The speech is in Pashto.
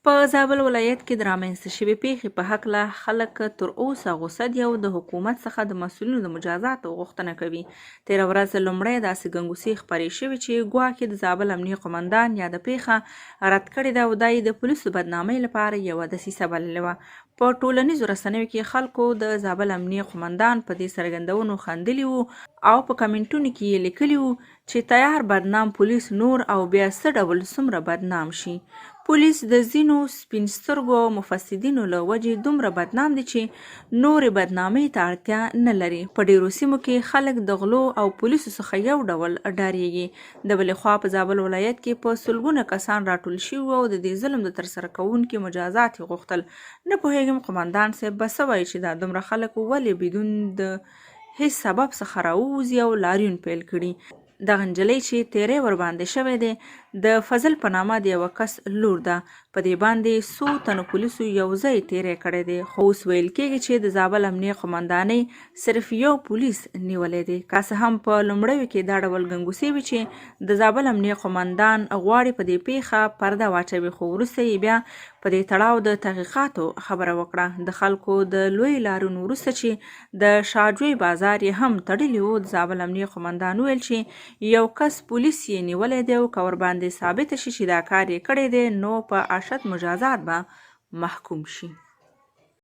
په زابل ولایت کې د رامنځته شوې پیښې په هکله خلک تر اوسه غوسه دي او د حکومت څخه د مسؤلینو د مجازاتو غوښتنه کوي. تېره ورځ لومړی داسې ګنګوسې خپرې شوې چې ګواکې د زابل امنیه قومندان یاده پیښه رد کړې ده او دا یې د پولیسو بدنامۍ لپاره یوه دسیسه بللې وه. په ټولنیزو رسنیو کې خلکو د زابل امنیه قومندان په دې څرګندونو خندلي وو او په کمنټونو کې یې لیکلي وو چې تیار بدنام پولیس نور او بیا څه ډول څومره بدنام شي. پولیس د ځینو سپین سترګو او مفسدینو له وجې دومره بدنام دي چې نورې بدنامۍ ته اړتیا نه لري. په ډیرو سیمو کې خلک د غلو او پولیسو څخه یو ډول ډاریږي. د بلې خوا په زابل ولایت کې په سلګونه کسان راټول شوي او د دې ظلم د ترسره کوونکي مجازات یې غوښتل. نه پوهېږم قومندان صاحب به څه وایي چې دا دومره خلک ولې بدون د هیڅ سبب څخه راووځي او لاریون پیل کړي. دغه نجلۍ چې تیری ورباندې شوی دی د فضل په نامه د یوه کس لور ده. په دې باندې څو تنو پولیسو یو ځای تیری کړی دی، خو اوس ویل کېږي چې د زابل امنیه قومندانۍ صرف یو پولیس نیولی دی. که څه هم په لومړیو کې دا ډول ګنګوسې وي چې د زابل امنیه قومندان غواړي په دې پیښه پرده واچوي، خو وروسته یې بیا په دې تړاو د تحقیقاتو خبره وکړه. د خلکو د لوی لاریون وروسته چې د شاجوی بازار یې هم تړلی و، د زابل امنیه قومندان ویل چې یو کس پولیس یې نیولی دی او که ورباندې ثابته شي چې دا کار یې کړی دی نو په اشد مجازات به محکوم شي.